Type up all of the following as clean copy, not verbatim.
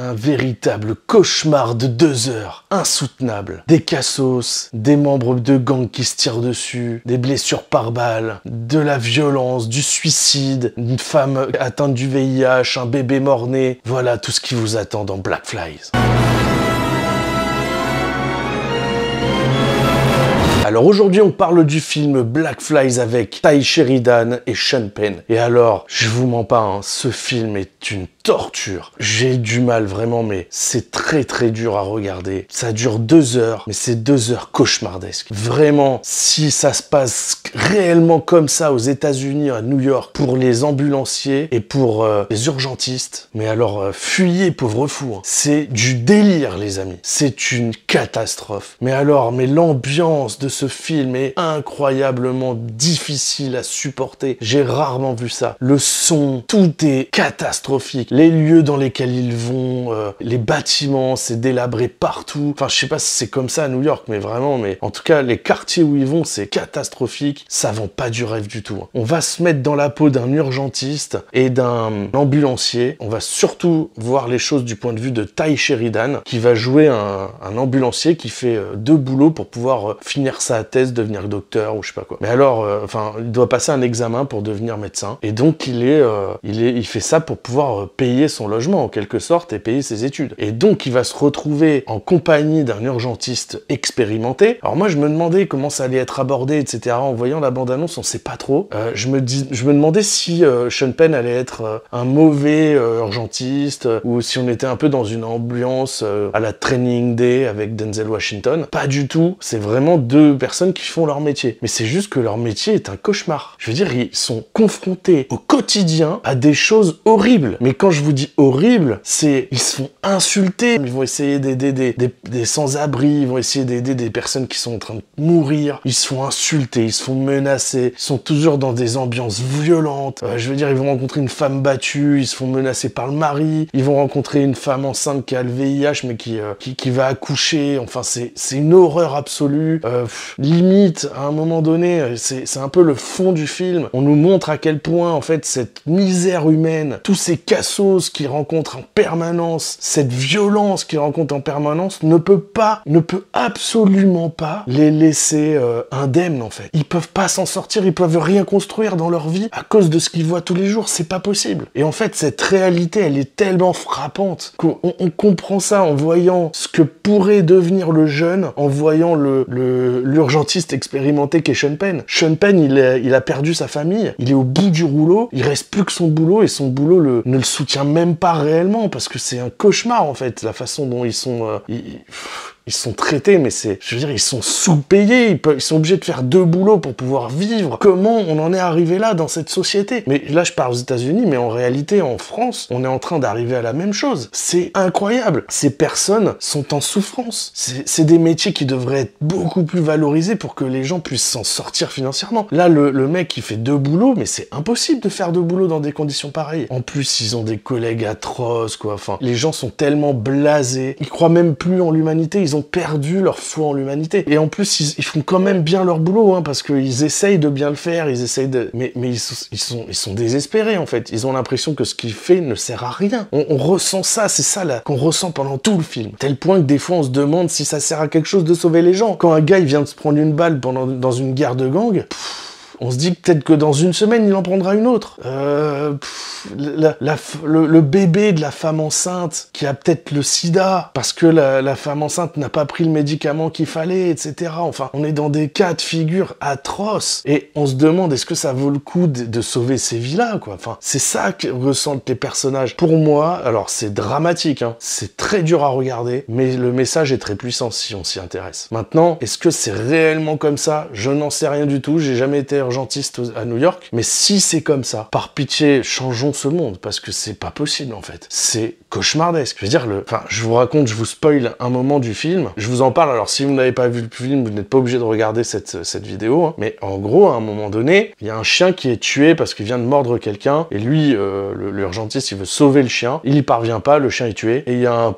un véritable cauchemar de 2 heures, insoutenable. Des cassos, des membres de gang qui se tirent dessus, des blessures par balle, de la violence, du suicide, une femme atteinte du VIH, un bébé mort-né. Voilà tout ce qui vous attend dans Black Flies. Alors aujourd'hui on parle du film Black Flies avec Tye Sheridan et Sean Penn. Et alors, je vous mens pas, hein, ce film est une torture. J'ai du mal vraiment, mais c'est très très dur à regarder. Ça dure 2 heures, mais c'est 2 heures cauchemardesques. Vraiment, si ça se passe réellement comme ça aux États-Unis, à New York, pour les ambulanciers et pour les urgentistes, mais alors fuyez pauvres fous. Hein. C'est du délire les amis. C'est une catastrophe. Mais alors, mais l'ambiance de ce film est incroyablement difficile à supporter. J'ai rarement vu ça. Le son, tout est catastrophique. Les lieux dans lesquels ils vont, les bâtiments, c'est délabré partout. Enfin, je sais pas si c'est comme ça à New York, mais vraiment, mais en tout cas, les quartiers où ils vont, c'est catastrophique. Ça vend pas du rêve du tout. Hein. On va se mettre dans la peau d'un urgentiste et d'un ambulancier. On va surtout voir les choses du point de vue de Tye Sheridan, qui va jouer un ambulancier qui fait 2 boulots pour pouvoir finir sa thèse, devenir docteur ou je sais pas quoi. Mais alors, enfin, il doit passer un examen pour devenir médecin. Et donc, il fait ça pour pouvoir payer son logement en quelque sorte et payer ses études. Et donc il va se retrouver en compagnie d'un urgentiste expérimenté. Alors moi je me demandais comment ça allait être abordé, etc. En voyant la bande-annonce, on sait pas trop. Je me demandais si Sean Penn allait être un mauvais urgentiste ou si on était un peu dans une ambiance à la Training Day avec Denzel Washington. Pas du tout. C'est vraiment 2 personnes qui font leur métier. Mais c'est juste que leur métier est un cauchemar. Je veux dire, ils sont confrontés au quotidien à des choses horribles. Mais quand je vous dis horrible, c'est ils se font insulter, ils vont essayer d'aider des sans-abri, ils vont essayer d'aider des personnes qui sont en train de mourir, ils se font insulter, ils se font menacer, ils sont toujours dans des ambiances violentes. Je veux dire, ils vont rencontrer une femme battue, ils se font menacer par le mari, ils vont rencontrer une femme enceinte qui a le VIH mais qui va accoucher. Enfin, c'est une horreur absolue. Limite, à un moment donné, c'est un peu le fond du film. On nous montre à quel point, en fait, cette misère humaine, tous ces cassos qu'ils rencontrent en permanence, cette violence qu'ils rencontrent en permanence ne peut absolument pas les laisser indemnes en fait. Ils peuvent pas s'en sortir, ils peuvent rien construire dans leur vie à cause de ce qu'ils voient tous les jours, c'est pas possible. Et en fait, cette réalité, elle est tellement frappante qu'on comprend ça en voyant ce que pourrait devenir le jeune, en voyant l'urgentiste expérimenté qu'est Sean Penn. Sean Penn, il a perdu sa famille, il est au bout du rouleau, il reste plus que son boulot et son boulot ne le soutient même pas réellement parce que c'est un cauchemar en fait la façon dont ils sont ils sont traités, mais je veux dire, ils sont sous-payés, ils sont obligés de faire 2 boulots pour pouvoir vivre. Comment on en est arrivé là dans cette société? Mais là, je parle aux États-Unis, mais en réalité, en France, on est en train d'arriver à la même chose. C'est incroyable. Ces personnes sont en souffrance. C'est des métiers qui devraient être beaucoup plus valorisés pour que les gens puissent s'en sortir financièrement. Là, le mec qui fait 2 boulots, mais c'est impossible de faire 2 boulots dans des conditions pareilles. En plus, ils ont des collègues atroces, quoi. Enfin, les gens sont tellement blasés. Ils croient même plus en l'humanité. Ils ont perdu leur foi en l'humanité. Et en plus, ils font quand même bien leur boulot, hein, parce qu'ils essayent de bien le faire, ils essayent de... Mais ils sont désespérés, en fait. Ils ont l'impression que ce qu'ils font ne sert à rien. On ressent ça, c'est ça là qu'on ressent pendant tout le film. Tel point que des fois, on se demande si ça sert à quelque chose de sauver les gens. Quand un gars, il vient de se prendre une balle dans une guerre de gang... On se dit peut-être que dans une semaine, il en prendra une autre. Le bébé de la femme enceinte qui a peut-être le sida parce que la femme enceinte n'a pas pris le médicament qu'il fallait, etc. Enfin, on est dans des cas de figure atroces. Et on se demande, est-ce que ça vaut le coup de sauver ces vies-là, quoi? Enfin, c'est ça que ressentent les personnages. Pour moi, alors c'est dramatique, hein. C'est très dur à regarder, mais le message est très puissant si on s'y intéresse. Maintenant, est-ce que c'est réellement comme ça? Je n'en sais rien du tout. J'ai jamais été urgentiste à New York, mais si c'est comme ça, par pitié, changeons ce monde, parce que c'est pas possible en fait. C'est cauchemardesque. Je veux dire, je vous raconte, je vous spoil un moment du film, je vous en parle, alors si vous n'avez pas vu le film, vous n'êtes pas obligé de regarder cette vidéo, hein. Mais en gros, à un moment donné, il y a un chien qui est tué parce qu'il vient de mordre quelqu'un, et lui, l'urgentiste, il veut sauver le chien, il y parvient pas, le chien est tué, et il y a un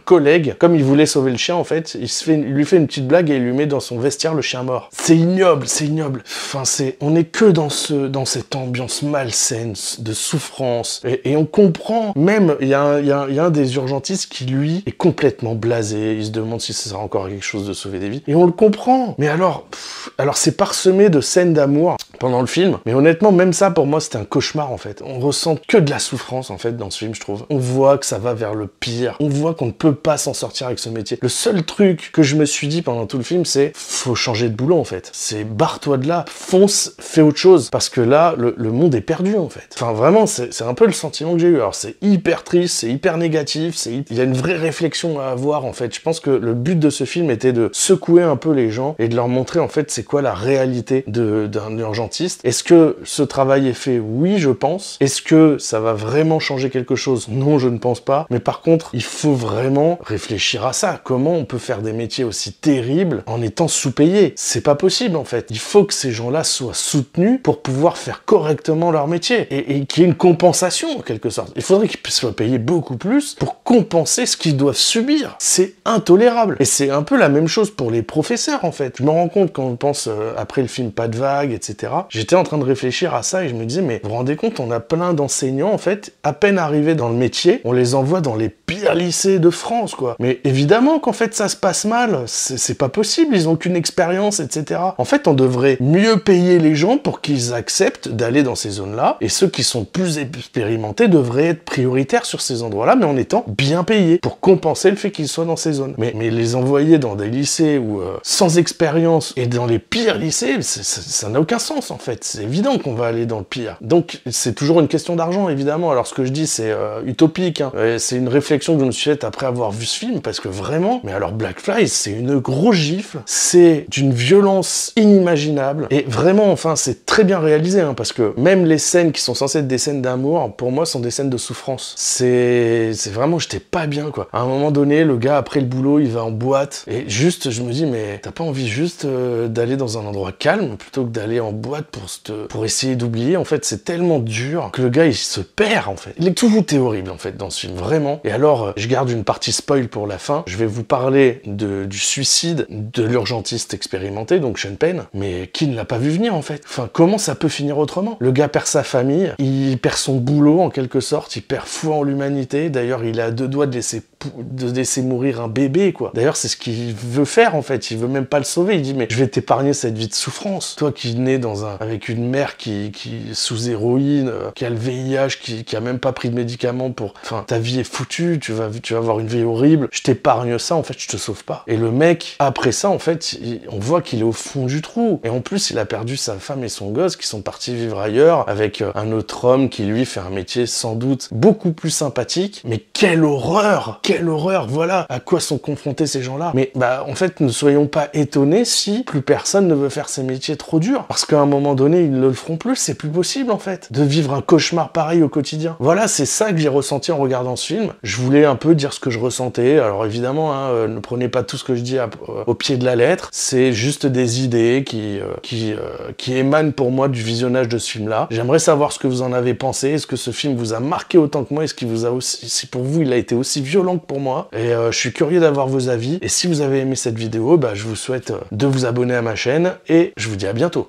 collègue, comme il voulait sauver le chien en fait, il lui fait une petite blague et il lui met dans son vestiaire le chien mort. C'est ignoble, c'est ignoble. Enfin, on est que dans cette ambiance malsaine de souffrance. Et on comprend, même, il y a un des urgentistes qui, lui, est complètement blasé. Il se demande si ça sert encore à quelque chose de sauver des vies. Et on le comprend. Mais alors c'est parsemé de scènes d'amour pendant le film. Mais honnêtement, même ça, pour moi, c'était un cauchemar, en fait. On ressent que de la souffrance, en fait, dans ce film, je trouve. On voit que ça va vers le pire. On voit qu'on ne peut pas s'en sortir avec ce métier. Le seul truc que je me suis dit pendant tout le film, c'est faut changer de boulot, en fait. C'est barre-toi de là, fonce, fais autre chose. Parce que là, le monde est perdu, en fait. Enfin, vraiment, c'est un peu le sentiment que j'ai eu. Alors, c'est hyper triste, c'est hyper négatif, il y a une vraie réflexion à avoir, en fait. Je pense que le but de ce film était de secouer un peu les gens et de leur montrer, en fait, c'est quoi la réalité d'un urgentiste. Est-ce que ce travail est fait? Oui, je pense. Est-ce que ça va vraiment changer quelque chose? Non, je ne pense pas. Mais par contre, il faut vraiment réfléchir à ça. Comment on peut faire des métiers aussi terribles en étant sous-payés? C'est pas possible, en fait. Il faut que ces gens-là soient soutenus pour pouvoir faire correctement leur métier et qu'il y ait une compensation, en quelque sorte. Il faudrait qu'ils soient payés beaucoup plus pour compenser ce qu'ils doivent subir. C'est intolérable. Et c'est un peu la même chose pour les professeurs, en fait. Je me rends compte quand on pense, après le film Pas de vague, etc., j'étais en train de réfléchir à ça et je me disais, mais vous vous rendez compte, on a plein d'enseignants, en fait, à peine arrivés dans le métier, on les envoie dans les pires lycées de France, quoi. Mais évidemment qu'en fait, ça se passe mal. C'est pas possible, ils ont qu'une expérience, etc. En fait, on devrait mieux payer les gens pour qu'ils acceptent d'aller dans ces zones-là, et ceux qui sont plus expérimentés devraient être prioritaires sur ces endroits-là, mais en étant bien payés, pour compenser le fait qu'ils soient dans ces zones. Mais les envoyer dans des lycées où, sans expérience, et dans les pires lycées, ça n'a aucun sens, en fait. C'est évident qu'on va aller dans le pire. Donc, c'est toujours une question d'argent, évidemment. Alors, ce que je dis, c'est utopique, hein. C'est une réflexion que je me suis faite après avoir vu ce film, parce que vraiment, mais alors Black Flies, c'est une grosse gifle, c'est d'une violence inimaginable, et vraiment, enfin, c'est très bien réalisé, hein, parce que même les scènes qui sont censées être des scènes d'amour, pour moi, sont des scènes de souffrance. C'est vraiment, j'étais pas bien, quoi. À un moment donné, le gars, après le boulot, il va en boîte, et juste, je me dis, mais t'as pas envie juste d'aller dans un endroit calme, plutôt que d'aller en boîte pour essayer d'oublier? En fait, c'est tellement dur que le gars, il se perd, en fait. Tout est horrible, en fait, dans ce film, vraiment. Et alors, je garde une partie spoil pour la fin. Je vais vous parler du suicide de l'urgentiste expérimenté, donc Sean Penn, mais qui ne l'a pas vu venir, en fait. Enfin, comment ça peut finir autrement? Le gars perd sa famille, il perd son boulot, en quelque sorte, il perd foi en l'humanité. D'ailleurs, il est à deux doigts de laisser mourir un bébé, quoi. D'ailleurs, c'est ce qu'il veut faire, en fait. Il veut même pas le sauver. Il dit, mais je vais t'épargner cette vie de souffrance. Toi qui nais avec une mère qui sous héroïne, qui a le VIH, qui a même pas pris de médicaments pour... Enfin, ta vie est foutue, tu vas avoir une vie horrible. Je t'épargne ça, en fait, je te sauve pas. Et le mec, après ça, en fait, on voit qu'il est au fond du trou. Et en plus, il a perdu sa femme et son gosse qui sont partis vivre ailleurs avec un autre homme qui, lui, fait un métier sans doute beaucoup plus sympathique. Mais quelle horreur! Quelle horreur! Voilà à quoi sont confrontés ces gens-là. Mais, en fait, ne soyons pas étonnés si plus personne ne veut faire ces métiers trop durs. Parce qu'à un moment donné, ils ne le feront plus. C'est plus possible, en fait, de vivre un cauchemar pareil au quotidien. Voilà, c'est ça que j'ai ressenti en regardant ce film. Je voulais un peu dire ce que je ressentais. Alors évidemment, hein, ne prenez pas tout ce que je dis au pied de la lettre. C'est juste des idées qui émanent pour moi du visionnage de ce film-là. J'aimerais savoir ce que vous en avez pensé. Est-ce que ce film vous a marqué autant que moi? Est-ce qu'il vous a aussi, si pour vous il a été aussi violent que pour moi? Et je suis curieux d'avoir vos avis. Et si vous avez aimé cette vidéo, je vous souhaite de vous abonner à ma chaîne et je vous dis à bientôt.